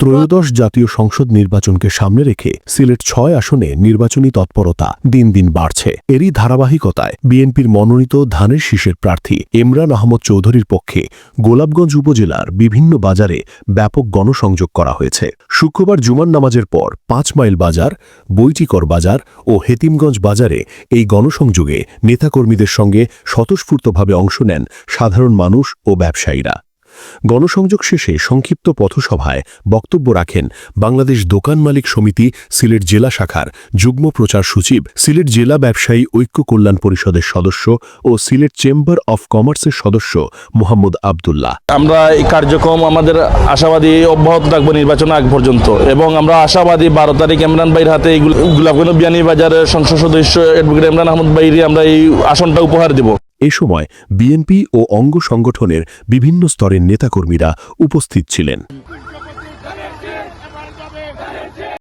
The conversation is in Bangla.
ত্রয়োদশ জাতীয় সংসদ নির্বাচনকে সামনে রেখে সিলেট ৬ আসনে নির্বাচনী তৎপরতা দিন দিন বাড়ছে। এরই ধারাবাহিকতায় বিএনপির মনোনীত ধানের শীষের প্রার্থী ইমরান আহমদ চৌধুরীর পক্ষে গোলাপগঞ্জ উপজেলার বিভিন্ন বাজারে ব্যাপক গণসংযোগ করা হয়েছে। শুক্রবার জুমার নামাজের পর ৫ মাইল বাজার, বৈটিকর বাজার ও হেতিমগঞ্জ বাজারে এই গণসংযোগে নেতাকর্মীদের সঙ্গে স্বতঃস্ফূর্তভাবে অংশ নেন সাধারণ মানুষ ও ব্যবসায়ীরা। গণসংযোগ শেষে সংক্ষিপ্ত পথসভায় বক্তব্য রাখেন বাংলাদেশ দোকান মালিক সমিতি সিলেট জেলা শাখার যুগ্ম প্রচার সচিব, সিলেট জেলা ব্যবসায়ী ঐক্য কল্যাণ পরিষদের সদস্য ও সিলেট চেম্বার অফ কমার্সের সদস্য মোহাম্মদ আবদুল্লাহ। আমরা এই কার্যক্রম আমাদের আশাবাদী অব্যাহত থাকবো নির্বাচন আগ পর্যন্ত, এবং আমরা আশাবাদী 12 তারিখ ইমরান ভাইয়ের হাতে গোলাপগঞ্জ বিয়ানীবাজারের সংসদ সদস্য অ্যাডভোকেট ইমরান আহমদ ভাইরে আমরা এই আসনটা উপহার দেব। এ সময় বিএনপি ও অঙ্গ সংগঠনের বিভিন্ন স্তরের নেতাকর্মীরা উপস্থিত ছিলেন।